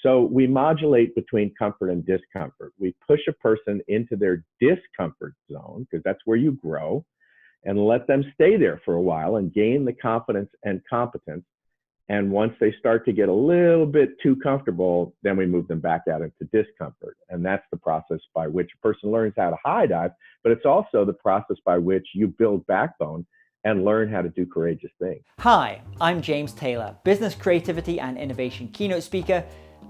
So we modulate between comfort and discomfort. We push a person into their discomfort zone, because that's where you grow, and let them stay there for a while and gain the confidence and competence. And once they start to get a little bit too comfortable, then we move them back out into discomfort. And that's the process by which a person learns how to high dive, but it's also the process by which you build backbone and learn how to do courageous things. Hi, I'm James Taylor, business creativity and innovation keynote speaker,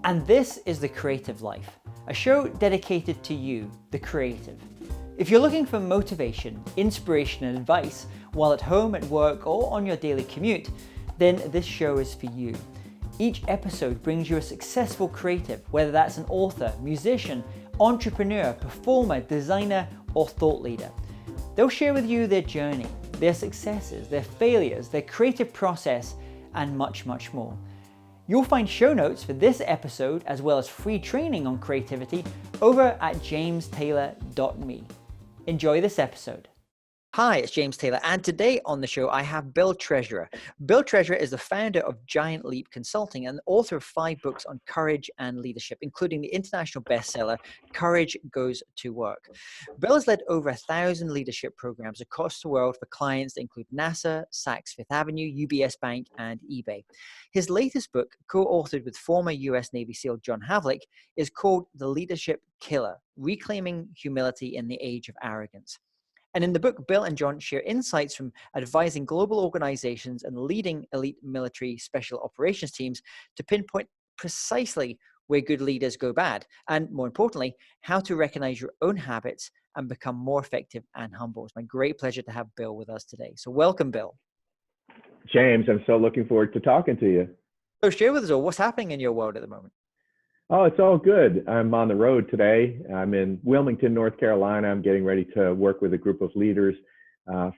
and this is The Creative Life, a show dedicated to you, the creative. If you're looking for motivation, inspiration, and advice while at home, at work, or on your daily commute, then this show is for you. Each episode brings you a successful creative, whether that's an author, musician, entrepreneur, performer, designer, or thought leader. They'll share with you their journey, their successes, their failures, their creative process, and much, much more. You'll find show notes for this episode, as well as free training on creativity, over at jamestaylor.me. Enjoy this episode. Hi, it's James Taylor, and today on the show I have Bill Treasurer. Bill Treasurer is the founder of Giant Leap Consulting and author of 5 books on courage and leadership, including the international bestseller, Courage Goes to Work. Bill has led over 1,000 leadership programs across the world for clients that include NASA, Saks Fifth Avenue, UBS Bank, and eBay. His latest book, co-authored with former US Navy SEAL John Havlik, is called The Leadership Killer: Reclaiming Humility in the Age of Arrogance. And in the book, Bill and John share insights from advising global organizations and leading elite military special operations teams to pinpoint precisely where good leaders go bad, and more importantly, how to recognize your own habits and become more effective and humble. It's my great pleasure to have Bill with us today. So welcome, Bill. James, I'm so looking forward to talking to you. So share with us all what's happening in your world at the moment. Oh, it's all good. I'm on the road today. I'm in Wilmington, North Carolina. I'm getting ready to work with a group of leaders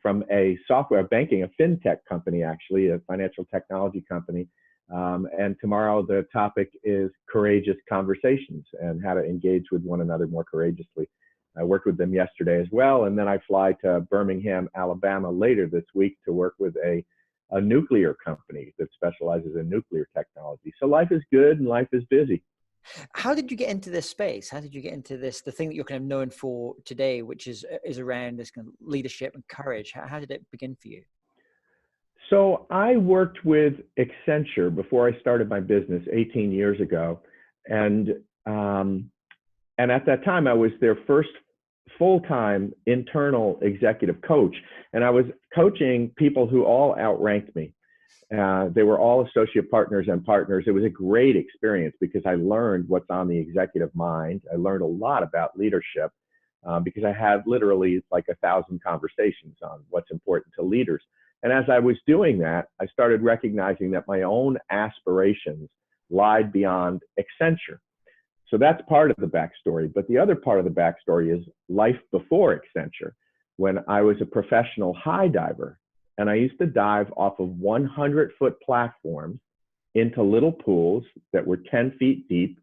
from a software banking, a fintech company, actually, a financial technology company. And tomorrow the topic is courageous conversations and how to engage with one another more courageously. I worked with them yesterday as well. And then I fly to Birmingham, Alabama later this week to work with a nuclear company that specializes in nuclear technology. So life is good and life is busy. How did you get into this space? How did you get into this, the thing that you're kind of known for today, which is around this kind of leadership and courage? How did it begin for you? So I worked with Accenture before I started my business 18 years ago. And at that time, I was their first full-time internal executive coach. And I was coaching people who all outranked me. They were all associate partners and partners. It was a great experience because I learned what's on the executive mind. I learned a lot about leadership because I had literally like 1,000 conversations on what's important to leaders. And as I was doing that, I started recognizing that my own aspirations lied beyond Accenture. So that's part of the backstory. But the other part of the backstory is life before Accenture, when I was a professional high diver. And I used to dive off of 100-foot platforms into little pools that were 10 feet deep,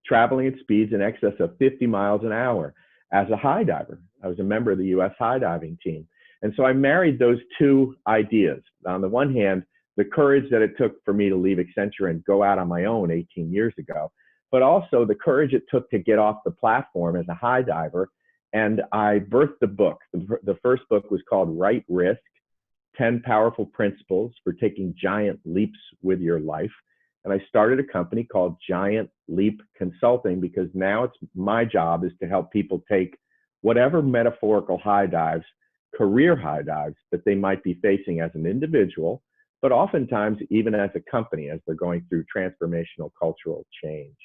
traveling at speeds in excess of 50 miles an hour as a high diver. I was a member of the U.S. high diving team. And so I married those two ideas. On the one hand, the courage that it took for me to leave Accenture and go out on my own 18 years ago, but also the courage it took to get off the platform as a high diver. And I birthed the book. The first book was called Right Risk: 10 Powerful Principles for Taking Giant Leaps with Your Life. And I started a company called Giant Leap Consulting because now it's my job is to help people take whatever metaphorical high dives, career high dives that they might be facing as an individual, but oftentimes even as a company as they're going through transformational cultural change.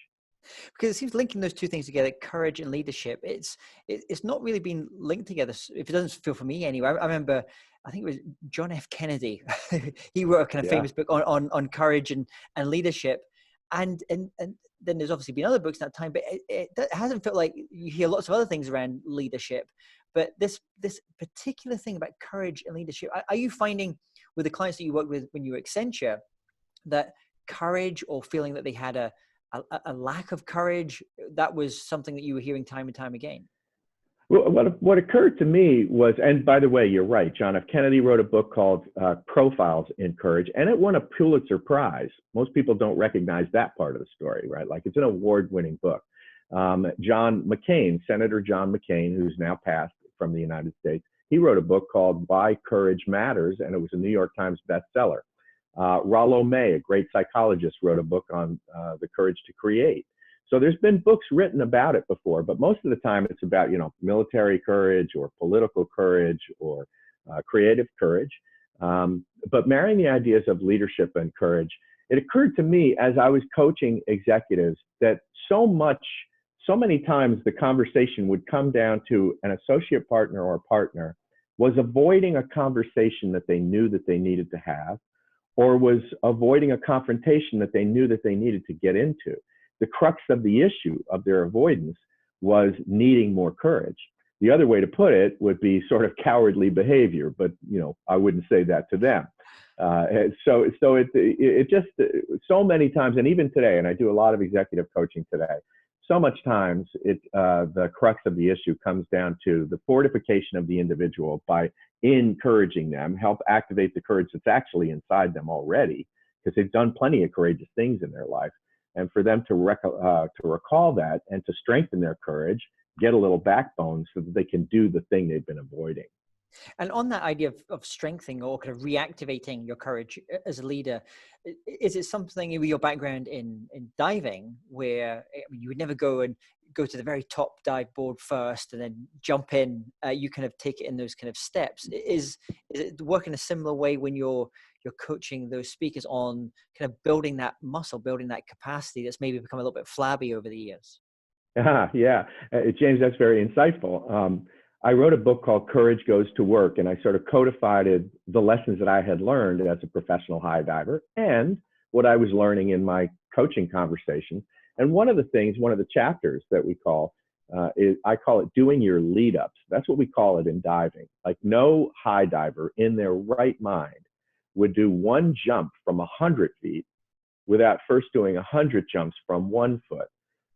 Because it seems linking those two things together, courage and leadership, it's not really been linked together. If it doesn't feel for me anyway. I remember, I think it was John F. Kennedy. He wrote a kind of famous book on courage and leadership. And then there's obviously been other books in that time, but it hasn't felt like you hear lots of other things around leadership. But this particular thing about courage and leadership, are you finding with the clients that you work with when you were Accenture that courage or feeling that they had a lack of courage, that was something that you were hearing time and time again? Well, what occurred to me was, and by the way, you're right. John F. Kennedy wrote a book called Profiles in Courage, and it won a Pulitzer Prize. Most people don't recognize that part of the story, right? Like it's an award-winning book. John McCain, Senator John McCain, who's now passed from the United States, he wrote a book called Why Courage Matters, and it was a New York Times bestseller. Rollo May, a great psychologist, wrote a book on the courage to create. So there's been books written about it before, but most of the time it's about, military courage or political courage or creative courage. But marrying the ideas of leadership and courage, it occurred to me as I was coaching executives that so many times the conversation would come down to an associate partner or partner was avoiding a conversation that they knew that they needed to have, or was avoiding a confrontation that they knew that they needed to get into. The crux of the issue of their avoidance was needing more courage. The other way to put it would be sort of cowardly behavior, but I wouldn't say that to them. It just so many times, and even today, and I do a lot of executive coaching today, so much times the crux of the issue comes down to the fortification of the individual by encouraging them, help activate the courage that's actually inside them already, because they've done plenty of courageous things in their life. And for them to recall that and to strengthen their courage, get a little backbone so that they can do the thing they've been avoiding. And on that idea of strengthening or kind of reactivating your courage as a leader, is it something with your background in diving where you would never go to the very top dive board first and then jump in? You kind of take it in those kind of steps. Is it work in a similar way when you're coaching those speakers on kind of building that muscle, building that capacity that's maybe become a little bit flabby over the years? Yeah, James, that's very insightful. I wrote a book called Courage Goes to Work, and I sort of codified the lessons that I had learned as a professional high diver and what I was learning in my coaching conversations. And one of the chapters that we call I call it doing your lead ups. That's what we call it in diving. Like no high diver in their right mind would do one jump from 100 feet without first doing 100 jumps from 1 foot.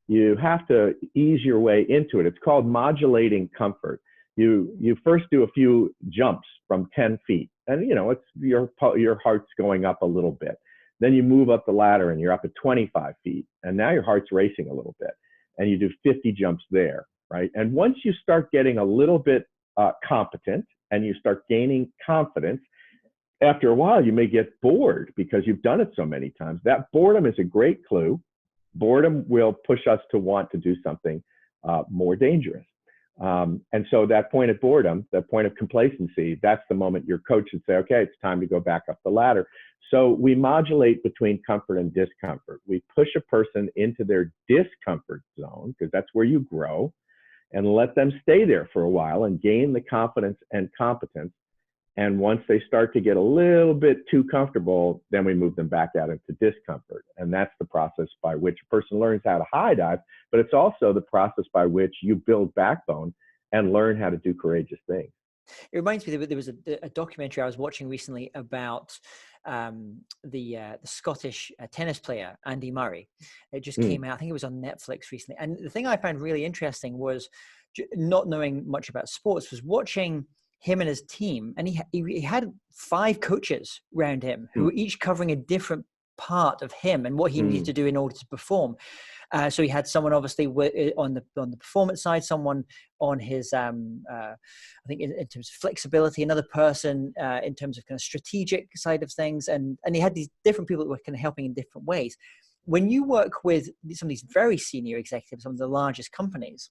You have to ease your way into it. It's called modulating comfort. You first do a few jumps from 10 feet, and it's your heart's going up a little bit. Then you move up the ladder and you're up at 25 feet, and now your heart's racing a little bit, and you do 50 jumps there, right? And once you start getting a little bit competent and you start gaining confidence, after a while you may get bored because you've done it so many times. That boredom is a great clue. Boredom will push us to want to do something more dangerous. And so that point of boredom, that point of complacency, that's the moment your coach should say, okay, it's time to go back up the ladder. So we modulate between comfort and discomfort. We push a person into their discomfort zone, because that's where you grow, and let them stay there for a while and gain the confidence and competence. And once they start to get a little bit too comfortable, then we move them back out into discomfort. And that's the process by which a person learns how to high dive, but it's also the process by which you build backbone and learn how to do courageous things. It reminds me that there was a documentary I was watching recently about the Scottish tennis player, Andy Murray. It just came out, I think it was on Netflix recently. And the thing I found really interesting was, not knowing much about sports, was watching him and his team, and he had 5 coaches around him who were each covering a different part of him and what he needed to do in order to perform. So he had someone obviously on the performance side, someone on his I think in terms of flexibility, another person in terms of kind of strategic side of things, and he had these different people that were kind of helping in different ways. When you work with some of these very senior executives, some of the largest companies,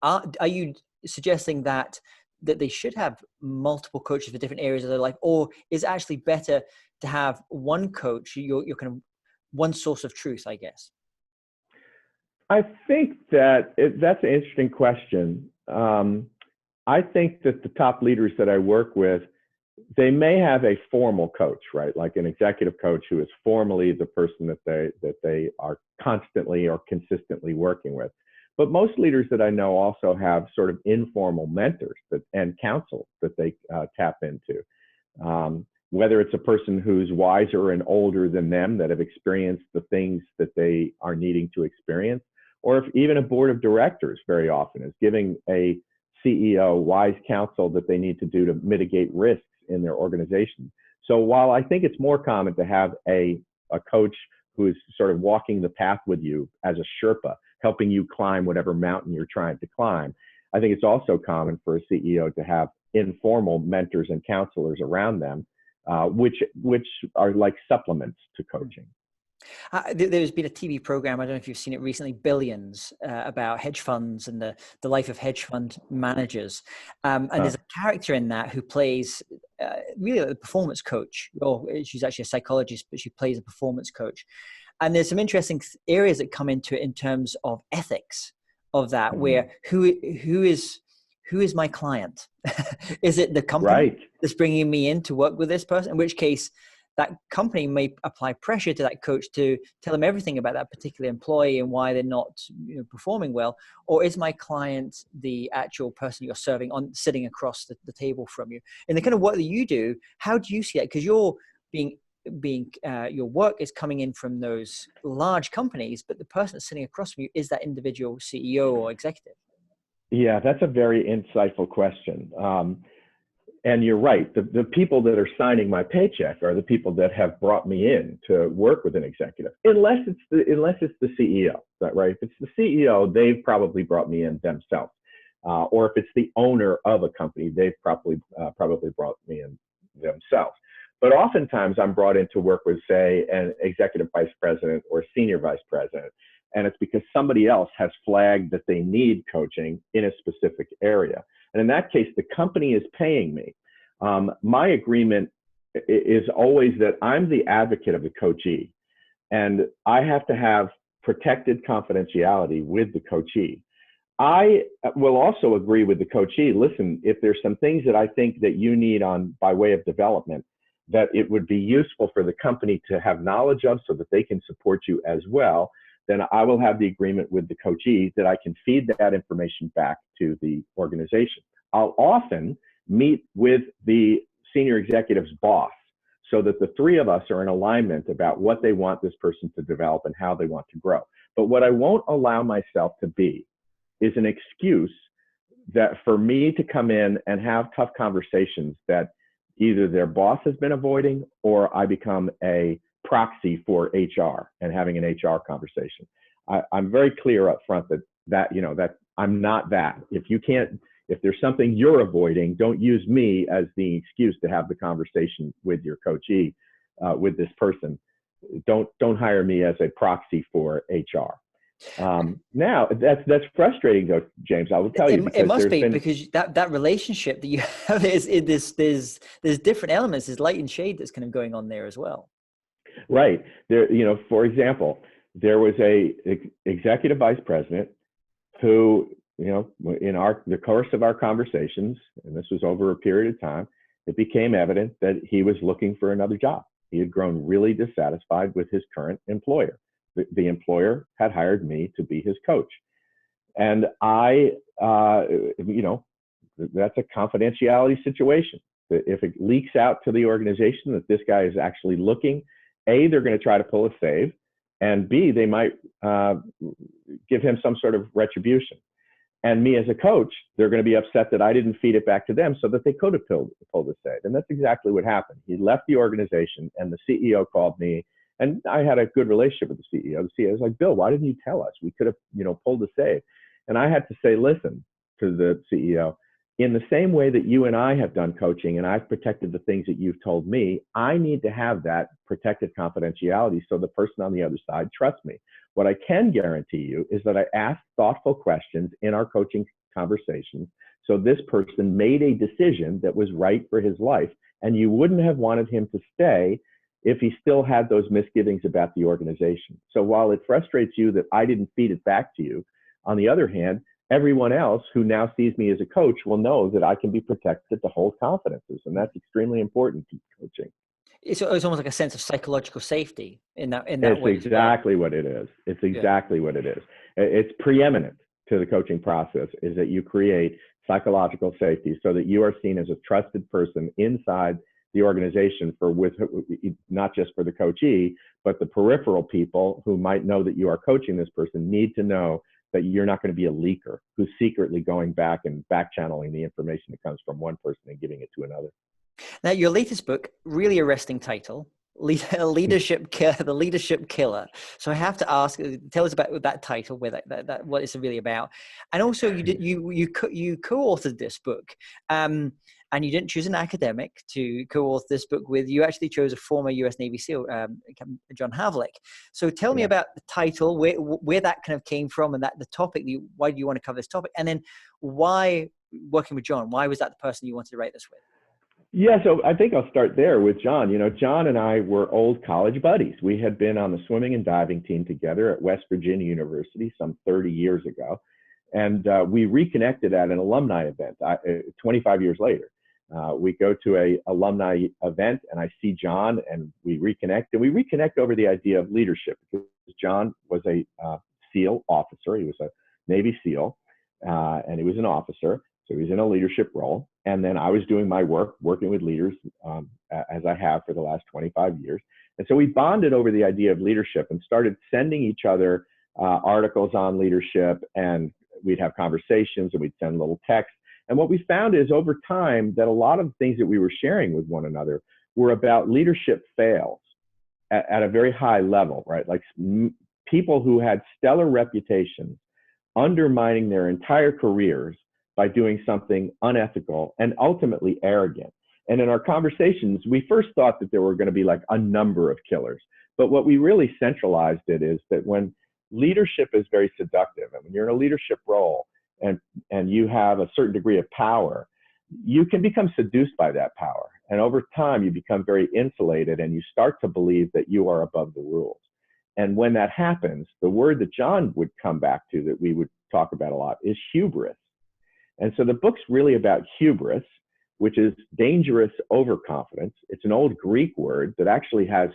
are you suggesting that they should have multiple coaches for different areas of their life, or is it actually better to have one coach, your kind of one source of truth, I guess? I think that that's an interesting question. I think that the top leaders that I work with, they may have a formal coach, right? Like an executive coach who is formally the person that they are constantly or consistently working with. But most leaders that I know also have sort of informal mentors and counsel that they tap into. Whether it's a person who's wiser and older than them that have experienced the things that they are needing to experience, or if even a board of directors very often is giving a CEO wise counsel that they need to do to mitigate risks in their organization. So while I think it's more common to have a coach who is sort of walking the path with you as a Sherpa, helping you climb whatever mountain you're trying to climb, I think it's also common for a CEO to have informal mentors and counselors around them, which are like supplements to coaching. There's been a TV program, I don't know if you've seen it recently, Billions, about hedge funds and the life of hedge fund managers. And there's a character in that who plays really like a performance coach. Or she's actually a psychologist, but she plays a performance coach. And there's some interesting areas that come into it in terms of ethics of that, where who is my client? Is it the company that's bringing me in to work with this person? In which case, that company may apply pressure to that coach to tell them everything about that particular employee and why they're not performing well. Or is my client the actual person you're serving on, sitting across the table from you? And the kind of work that you do, how do you see that? Because you're your work is coming in from those large companies, but the person that's sitting across from you is that individual CEO or executive. Yeah, that's a very insightful question. And you're right. The people that are signing my paycheck are the people that have brought me in to work with an executive, unless it's the CEO, right? If it's the CEO, they've probably brought me in themselves. Or if it's the owner of a company, they've probably brought me in themselves. But oftentimes I'm brought in to work with, say, an executive vice president or senior vice president. And it's because somebody else has flagged that they need coaching in a specific area. And in that case, the company is paying me. My agreement is always that I'm the advocate of the coachee, and I have to have protected confidentiality with the coachee. I will also agree with the coachee, listen, if there's some things that I think that you need by way of development, that it would be useful for the company to have knowledge of so that they can support you as well, then I will have the agreement with the coachee that I can feed that information back to the organization. I'll often meet with the senior executive's boss so that the three of us are in alignment about what they want this person to develop and how they want to grow. But what I won't allow myself to be is an excuse that for me to come in and have tough conversations that either their boss has been avoiding or I become a proxy for HR and having an HR conversation. I'm very clear up front that I'm not that. If there's something you're avoiding, don't use me as the excuse to have the conversation with your coachee, with this person. Don't hire me as a proxy for HR. Now that's frustrating though, James. I will tell you. It must be because that relationship that you have there's different elements. There's light and shade that's kind of going on there as well. Right. There, for example, there was a executive vice president who, in the course of our conversations, and this was over a period of time, it became evident that he was looking for another job. He had grown really dissatisfied with his current employer. The employer had hired me to be his coach. And that's a confidentiality situation. If it leaks out to the organization that this guy is actually looking, A, they're going to try to pull a save, and B, they might give him some sort of retribution. And me as a coach, they're going to be upset that I didn't feed it back to them so that they could have pulled a save. And that's exactly what happened. He left the organization, and the CEO called me. And I had a good relationship with the CEO. The CEO was like, Bill, why didn't you tell us? We could have, pulled the save. And I had to say, listen, to the CEO, in the same way that you and I have done coaching and I've protected the things that you've told me, I need to have that protected confidentiality so the person on the other side trusts me. What I can guarantee you is that I asked thoughtful questions in our coaching conversations. So this person made a decision that was right for his life. And you wouldn't have wanted him to stay if he still had those misgivings about the organization. So while it frustrates you that I didn't feed it back to you, on the other hand, everyone else who now sees me as a coach will know that I can be protected to hold confidences. And that's extremely important to coaching. It's almost like a sense of psychological safety in that way. It's exactly what it is. It's exactly what it is. It's preeminent to the coaching process is that you create psychological safety so that you are seen as a trusted person inside the organization not just for the coachee, but the peripheral people who might know that you are coaching this person need to know that you're not going to be a leaker who's secretly going back and back channeling the information that comes from one person and giving it to another. Now, your latest book, really arresting title, the Leadership Killer. So I have to ask, tell us about that title, where that what it's really about, and also you co-authored this book, and you didn't choose an academic to co-author this book with. You actually chose a former U.S. Navy SEAL, John Havlik. So tell me about the title, where that kind of came from, and the topic. Why do you want to cover this topic, and then why working with John? Why was that the person you wanted to write this with? Yeah, so I think I'll start there with John. You know, John and I were old college buddies. We had been on the swimming and diving team together at West Virginia University some 30 years ago. And we reconnected at an alumni event 25 years later. We go to a alumni event and I see John and we reconnect. And we reconnect over the idea of leadership, because John was a SEAL officer. He was a Navy SEAL and he was an officer. So he was in a leadership role. And then I was doing my work, working with leaders, as I have for the last 25 years. And so we bonded over the idea of leadership and started sending each other articles on leadership, and we'd have conversations and we'd send little texts. And what we found is over time that a lot of the things that we were sharing with one another were about leadership fails at a very high level, right? Like people who had stellar reputations undermining their entire careers by doing something unethical and ultimately arrogant. And in our conversations, we first thought that there were going to be like a number of killers. But what we really centralized it is that when leadership is very seductive, and when you're in a leadership role and you have a certain degree of power, you can become seduced by that power. And over time, you become very insulated and you start to believe that you are above the rules. And when that happens, the word that John would come back to that we would talk about a lot is hubris. And so the book's really about hubris, which is dangerous overconfidence. It's an old Greek word that actually has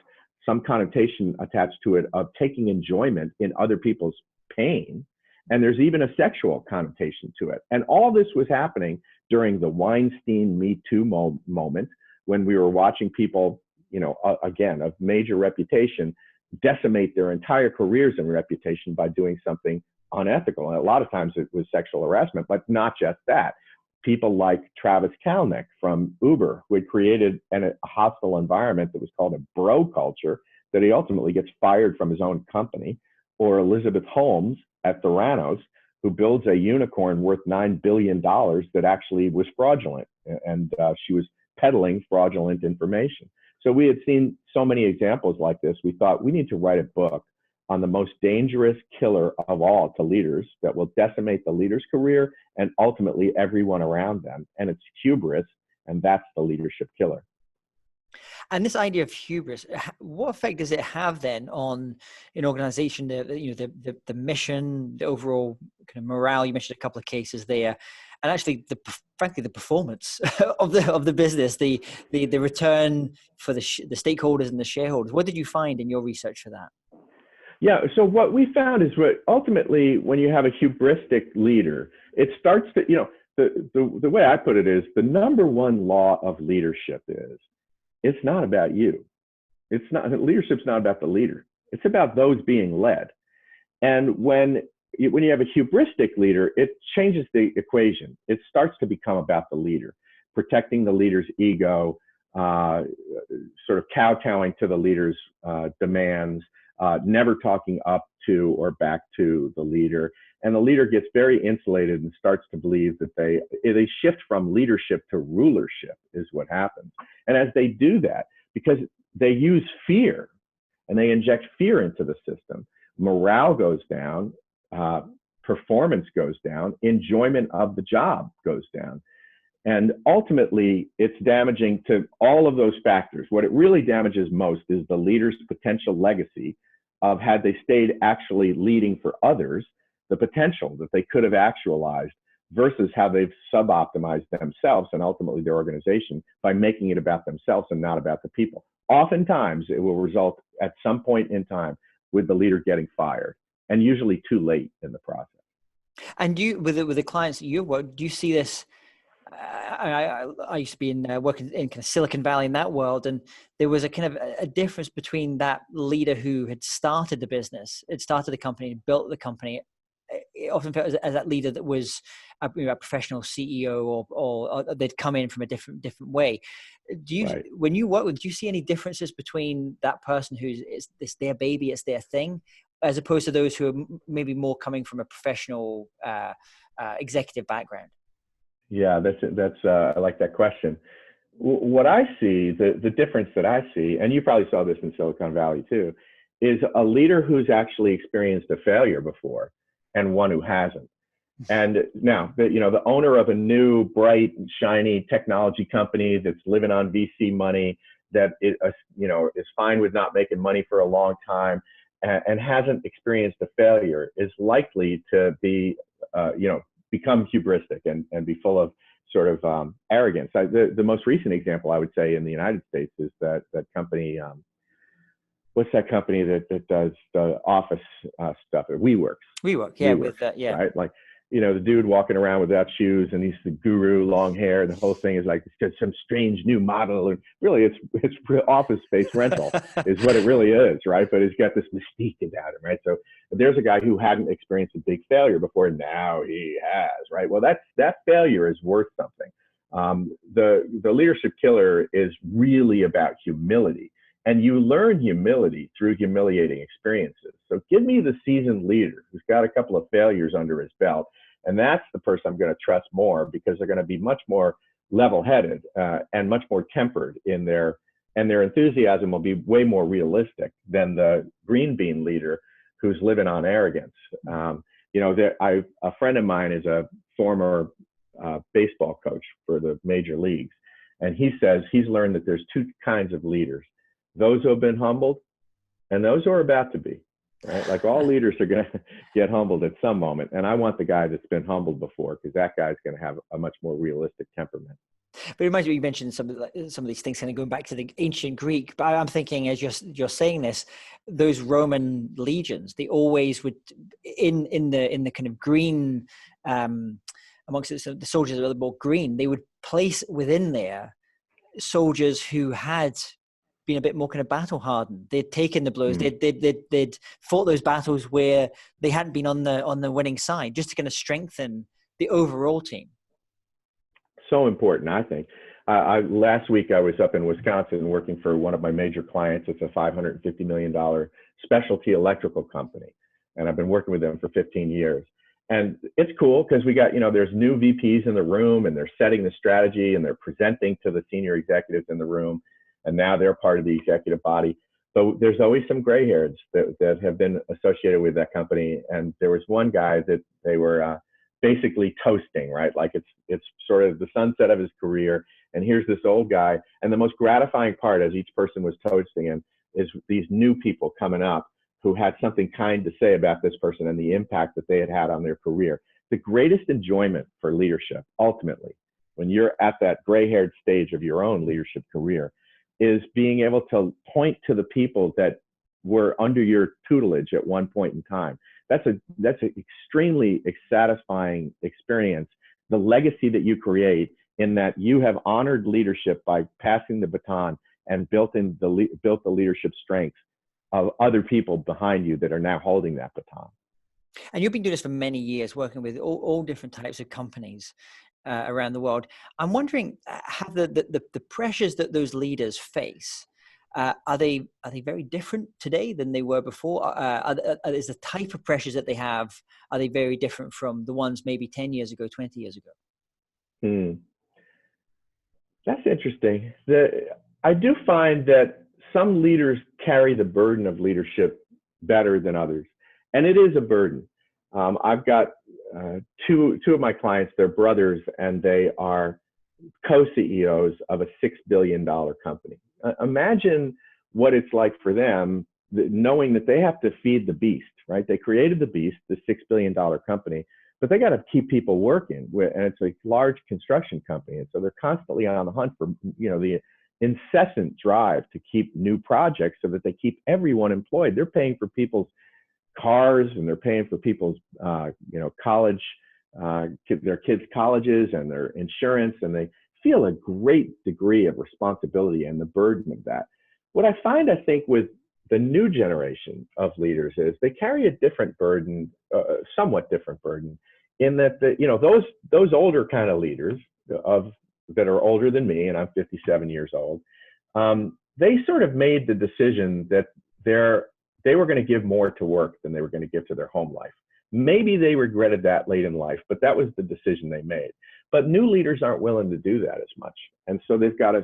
some connotation attached to it of taking enjoyment in other people's pain. And there's even a sexual connotation to it. And all this was happening during the Weinstein Me Too moment, when we were watching people, you know, again, of major reputation, decimate their entire careers and reputation by doing something unethical. And a lot of times it was sexual harassment, but not just that. People like Travis Kalanick from Uber, who had created a hostile environment that was called a bro culture, that he ultimately gets fired from his own company. Or Elizabeth Holmes at Theranos, who builds a unicorn worth $9 billion that actually was fraudulent. And she was peddling fraudulent information. So we had seen so many examples like this. We thought we need to write a book on the most dangerous killer of all to leaders that will decimate the leader's career and ultimately everyone around them. And it's hubris, and that's the leadership killer. And this idea of hubris, what effect does it have then on an organization, the mission, the overall kind of morale? You mentioned a couple of cases there, and actually, frankly, the performance of the business, the return for the stakeholders and the shareholders. What did you find in your research for that? Yeah, so what we found is what ultimately, when you have a hubristic leader, it starts to, you know, the way I put it is the number one law of leadership is it's not about you. It's not, leadership's not about the leader. It's about those being led. And when you have a hubristic leader, it changes the equation. It starts to become about the leader, protecting the leader's ego, sort of kowtowing to the leader's demands, never talking up to or back to the leader. And the leader gets very insulated and starts to believe that they shift from leadership to rulership is what happens. And as they do that, because they use fear and they inject fear into the system, morale goes down, performance goes down, enjoyment of the job goes down. And ultimately, it's damaging to all of those factors. What it really damages most is the leader's potential legacy of, had they stayed actually leading for others, the potential that they could have actualized, versus how they've sub-optimized themselves and ultimately their organization by making it about themselves and not about the people. Oftentimes, it will result at some point in time with the leader getting fired, and usually too late in the process. And with the clients that you work, do you see this? I used to be working in kind of Silicon Valley in that world, and there was a kind of a difference between that leader who had started the business, had started the company, built the company, often felt as that leader that was a professional CEO, or they'd come in from a different way. Do you, Right. when you work with, do you see any differences between that person who's it's their baby, it's their thing, as opposed to those who are maybe more coming from a professional executive background? Yeah, I like that question. What I see, the difference that I see, and you probably saw this in Silicon Valley too, is a leader who's actually experienced a failure before and one who hasn't. And now, the owner of a new, bright, shiny technology company that's living on VC money, that is fine with not making money for a long time, and hasn't experienced a failure, is likely to be, become hubristic and be full of sort of arrogance. The most recent example I would say in the United States is that company. What's that company that does the office stuff? WeWorks. Yeah, WeWorks, with that, yeah. Right? Like, the dude walking around without shoes, and he's the guru, long hair. The whole thing is like it's got some strange new model, and really, it's office space rental is what it really is, right? But he's got this mystique about him, right? So there's a guy who hadn't experienced a big failure before. Now he has, right? Well, that failure is worth something. The leadership killer is really about humility. And you learn humility through humiliating experiences. So give me the seasoned leader who's got a couple of failures under his belt. And that's the person I'm going to trust more, because they're going to be much more level-headed and much more tempered in and their enthusiasm will be way more realistic than the green bean leader who's living on arrogance. A friend of mine is a former baseball coach for the major leagues. And he says he's learned that there's two kinds of leaders: those who have been humbled and those who are about to be, right? Like, all leaders are going to get humbled at some moment. And I want the guy that's been humbled before, because that guy's going to have a much more realistic temperament. But it reminds me, you mentioned some of these things kind of going back to the ancient Greek. But I'm thinking, as you're saying this, those Roman legions, they always would, in the kind of green, amongst the soldiers that are more green, they would place within there soldiers who had been a bit more kind of battle hardened. They'd taken the blows. They'd fought those battles where they hadn't been on the winning side, just to kind of strengthen the overall team. So important, I think. Last week I was up in Wisconsin working for one of my major clients. It's a $550 million specialty electrical company, and I've been working with them for 15 years. And it's cool because we got, there's new VPs in the room, and they're setting the strategy, and they're presenting to the senior executives in the room. And now they're part of the executive body. So there's always some gray hairs that have been associated with that company. And there was one guy that they were basically toasting, right? Like it's sort of the sunset of his career. And here's this old guy. And the most gratifying part, as each person was toasting him, is these new people coming up who had something kind to say about this person and the impact that they had had on their career. The greatest enjoyment for leadership, ultimately, when you're at that gray-haired stage of your own leadership career, is being able to point to the people that were under your tutelage at one point in time. That's an extremely satisfying experience. The legacy that you create in that you have honored leadership by passing the baton and built the leadership strengths of other people behind you that are now holding that baton. And you've been doing this for many years, working with all different types of companies around the world. I'm wondering, have the pressures that those leaders face, are they very different today than they were before? Is the type of pressures that they have, are they very different from the ones maybe 10 years ago, 20 years ago? That's interesting. I do find that some leaders carry the burden of leadership better than others. And it is a burden. I've got two of my clients, they're brothers, and they are co-CEOs of a $6 billion company. Imagine what it's like for them, knowing that they have to feed the beast, right? They created the beast, the $6 billion company, but they got to keep people working. And it's a large construction company. And so they're constantly on the hunt for, the incessant drive to keep new projects so that they keep everyone employed. They're paying for people's cars, and they're paying for people's, college, their kids' colleges and their insurance, and they feel a great degree of responsibility and the burden of that. What I find, I think, with the new generation of leaders is they carry a different burden, somewhat different burden, in that those older kind of leaders that are older than me, and I'm 57 years old. They sort of made the decision that they were going to give more to work than they were going to give to their home life. Maybe they regretted that late in life, but that was the decision they made. But new leaders aren't willing to do that as much. And so they've got a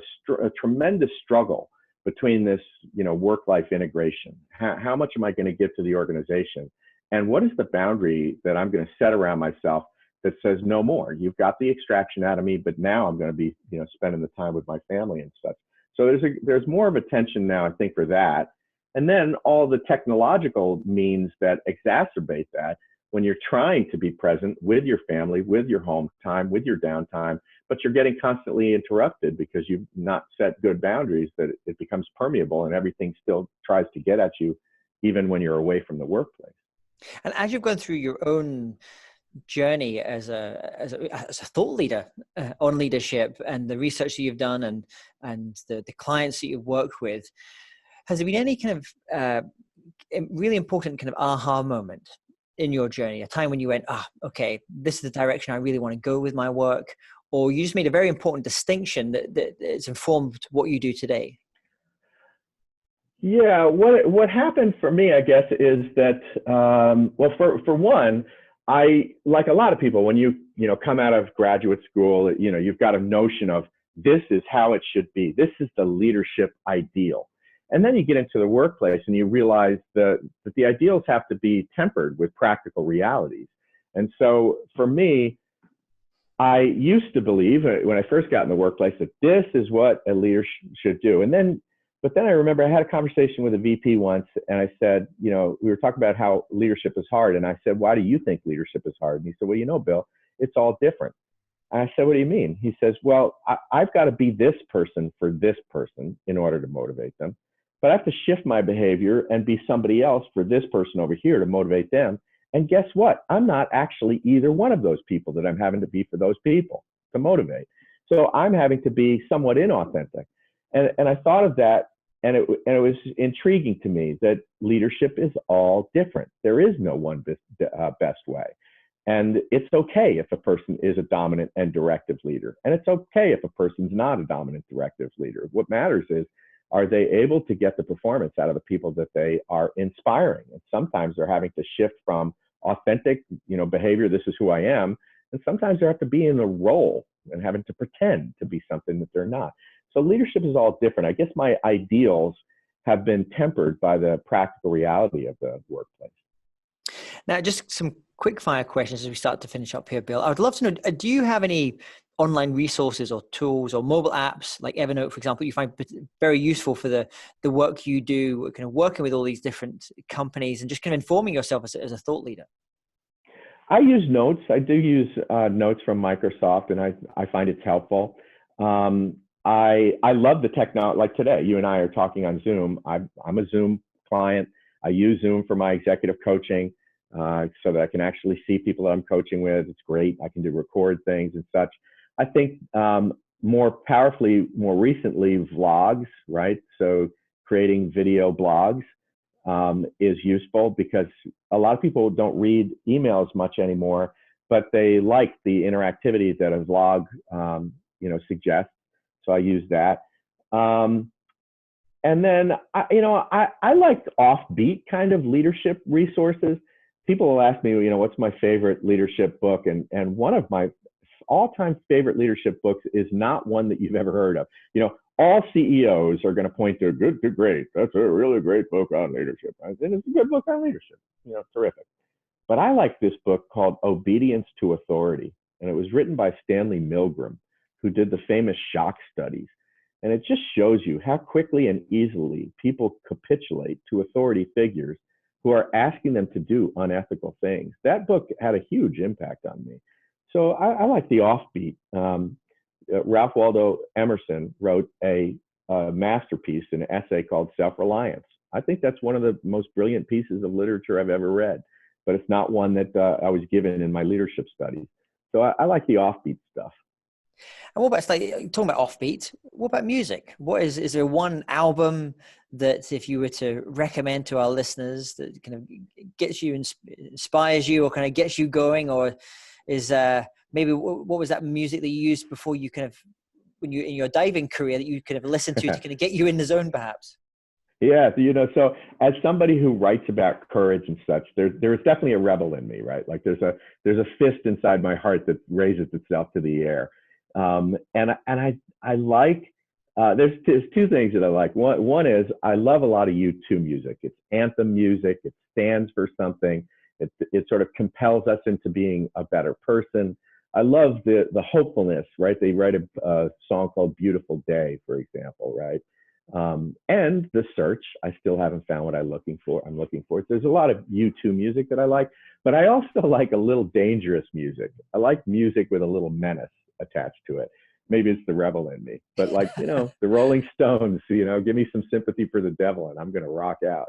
tremendous struggle between this, work-life integration. How much am I going to give to the organization? And what is the boundary that I'm going to set around myself that says no more? You've got the extraction out of me, but now I'm going to be, spending the time with my family and stuff. So there's more of a tension now, I think, for that. And then all the technological means that exacerbate that when you're trying to be present with your family, with your home time, with your downtime, but you're getting constantly interrupted because you've not set good boundaries, that it becomes permeable and everything still tries to get at you, even when you're away from the workplace. And as you've gone through your own journey as a thought leader on leadership, and the research that you've done, and the clients that you've worked with, has there been any kind of really important kind of aha moment in your journey, a time when you went, okay, this is the direction I really want to go with my work, or you just made a very important distinction that it's informed what you do today? Yeah, what happened for me, I guess, is that for one, I, like a lot of people, when you come out of graduate school, you've got a notion of this is how it should be. This is the leadership ideal. And then you get into the workplace and you realize that the ideals have to be tempered with practical realities. And so for me, I used to believe when I first got in the workplace that this is what a leader should do. But then I remember I had a conversation with a VP once, and I said, we were talking about how leadership is hard. And I said, why do you think leadership is hard? And he said, well, Bill, it's all different. And I said, what do you mean? He says, well, I've got to be this person for this person in order to motivate them. But I have to shift my behavior and be somebody else for this person over here to motivate them. And guess what? I'm not actually either one of those people that I'm having to be for those people to motivate. So I'm having to be somewhat inauthentic. And I thought of that, and it was intriguing to me that leadership is all different. There is no one best way. And it's okay if a person is a dominant and directive leader. And it's okay if a person's not a dominant directive leader. What matters is, are they able to get the performance out of the people that they are inspiring? And sometimes they're having to shift from authentic, behavior, this is who I am. And sometimes they have to be in a role and having to pretend to be something that they're not. So leadership is all different. I guess my ideals have been tempered by the practical reality of the workplace. Now, just some quick fire questions as we start to finish up here, Bill. I would love to know, do you have any online resources or tools or mobile apps like Evernote, for example, you find very useful for the work you do, kind of working with all these different companies and just kind of informing yourself as a thought leader? I use Notes. I do use Notes from Microsoft, and I find it's helpful. I love the technology. Like today, you and I are talking on Zoom. I'm a Zoom client. I use Zoom for my executive coaching so that I can actually see people that I'm coaching with. It's great. I can record things and such. I think more powerfully, more recently, vlogs, right? So creating video blogs is useful because a lot of people don't read emails much anymore, but they like the interactivity that a vlog, suggests. So I use that. And then, I like offbeat kind of leadership resources. People will ask me, what's my favorite leadership book? And one of my all-time favorite leadership books is not one that you've ever heard of. All CEOs are going to point to good to great. That's a really great book on leadership. And it's a good book on leadership. Terrific. But I like this book called Obedience to Authority. And it was written by Stanley Milgram, who did the famous shock studies. And it just shows you how quickly and easily people capitulate to authority figures who are asking them to do unethical things. That book had a huge impact on me. So I like the offbeat. Ralph Waldo Emerson wrote a masterpiece, an essay called Self-Reliance. I think that's one of the most brilliant pieces of literature I've ever read, but it's not one that I was given in my leadership studies. So I like the offbeat stuff. And what about, it's like, talking about offbeat, what about music? What is there one album that if you were to recommend to our listeners that kind of gets you, inspires you, or kind of gets you going, or is maybe what was that music that you used before you kind of, when you in your diving career, that you kind of listened to kind of get you in the zone perhaps? Yeah, so as somebody who writes about courage and such, there's definitely a rebel in me, right? Like there's a fist inside my heart that raises itself to the air, and I like there's two things that I like. One is I love a lot of U2 music. It's anthem music. It stands for something. It sort of compels us into being a better person. I love the hopefulness, right? They write a song called "Beautiful Day," for example, right? And The Search, I still haven't found what I'm looking for. There's a lot of U2 music that I like, but I also like a little dangerous music. I like music with a little menace attached to it. Maybe it's the rebel in me, but like, the Rolling Stones, give me some sympathy for the devil and I'm going to rock out.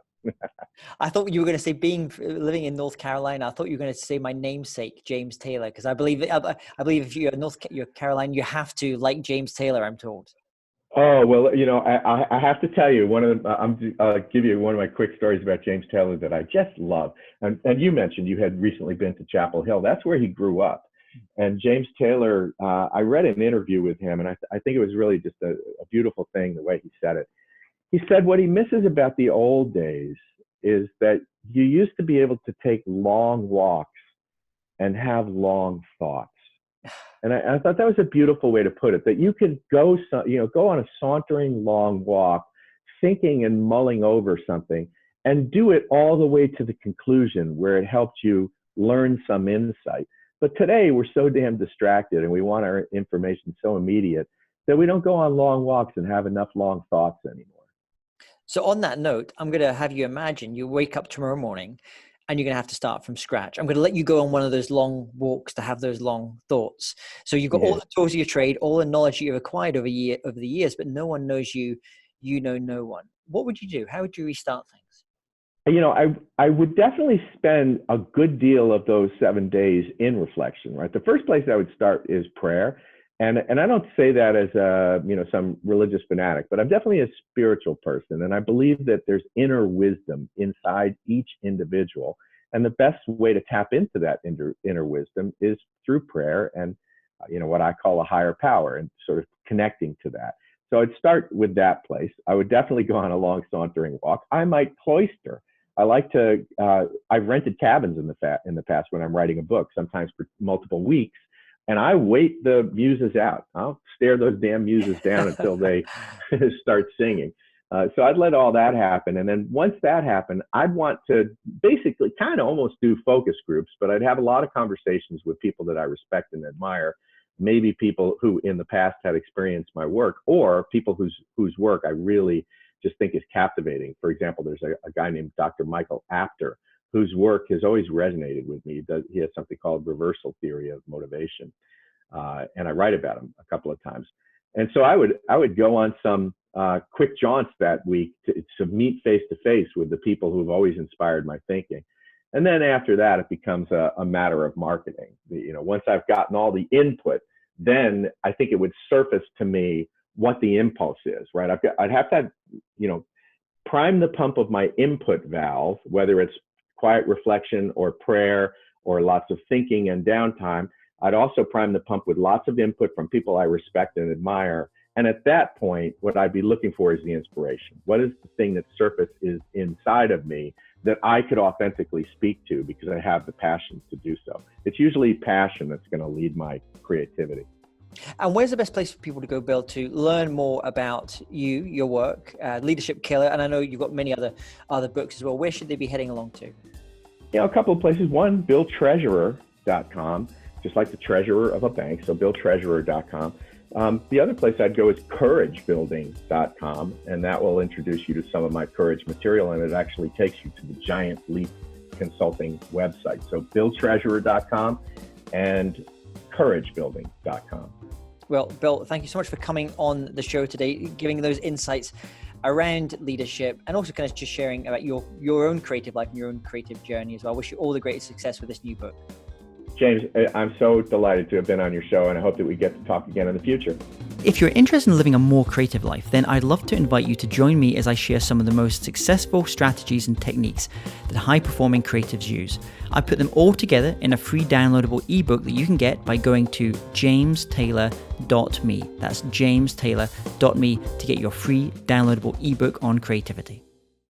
I thought you were going to say living in North Carolina. I thought you were going to say my namesake, James Taylor, because I believe if you're Carolina, you have to like James Taylor, I'm told. Oh, well, I have to tell you I'll give you one of my quick stories about James Taylor that I just love. And you mentioned you had recently been to Chapel Hill. That's where he grew up. And James Taylor, I read an interview with him, and I think it was really just a beautiful thing, the way he said it. He said what he misses about the old days is that you used to be able to take long walks and have long thoughts. And I thought that was a beautiful way to put it, that you could go on a sauntering long walk, thinking and mulling over something, and do it all the way to the conclusion where it helped you learn some insight. But today we're so damn distracted and we want our information so immediate that we don't go on long walks and have enough long thoughts anymore. So on that note, I'm going to have you imagine you wake up tomorrow morning and you're going to have to start from scratch. I'm going to let you go on one of those long walks to have those long thoughts. So you've got all the tools of your trade, all the knowledge you've acquired over the years, but no one knows you. You know no one. What would you do? How would you restart things? I would definitely spend a good deal of those 7 days in reflection, right? The first place I would start is prayer. And I don't say that as some religious fanatic, but I'm definitely a spiritual person. And I believe that there's inner wisdom inside each individual. And the best way to tap into that inner wisdom is through prayer and, what I call a higher power, and sort of connecting to that. So I'd start with that place. I would definitely go on a long sauntering walk. I might cloister. I like to, I've rented cabins in the past when I'm writing a book, sometimes for multiple weeks. And I wait the muses out. I'll stare those damn muses down until they start singing. So I'd let all that happen. And then once that happened, I'd want to basically kind of almost do focus groups, but I'd have a lot of conversations with people that I respect and admire, maybe people who in the past had experienced my work, or people whose work I really just think is captivating. For example, there's a guy named Dr. Michael Apter, whose work has always resonated with me. He has something called reversal theory of motivation. And I write about him a couple of times. And so I would go on some quick jaunts that week to meet face to face with the people who've always inspired my thinking. And then after that, it becomes a matter of marketing. Once I've gotten all the input, then I think it would surface to me what the impulse is, right? I'd have to, prime the pump of my input valve, whether it's quiet reflection or prayer or lots of thinking and downtime. I'd also prime the pump with lots of input from people I respect and admire. And at that point, what I'd be looking for is the inspiration. What is the thing that surfaces inside of me that I could authentically speak to because I have the passion to do so? It's usually passion that's going to lead my creativity. And where's the best place for people to go, Bill, to learn more about you, your work, Leadership Killer? And I know you've got many other books as well. Where should they be heading along to? A couple of places. One, BillTreasurer.com, just like the treasurer of a bank. So BillTreasurer.com. The other place I'd go is CourageBuilding.com, and that will introduce you to some of my courage material, and it actually takes you to the Giant Leap Consulting website. So BillTreasurer.com and CourageBuilding.com. Well, Bill, thank you so much for coming on the show today, giving those insights around leadership, and also kind of just sharing about your own creative life and your own creative journey as well. I wish you all the greatest success with this new book. James, I'm so delighted to have been on your show, and I hope that we get to talk again in the future. If you're interested in living a more creative life, then I'd love to invite you to join me as I share some of the most successful strategies and techniques that high-performing creatives use. I put them all together in a free downloadable ebook that you can get by going to jamestaylor.me. That's jamestaylor.me to get your free downloadable ebook on creativity.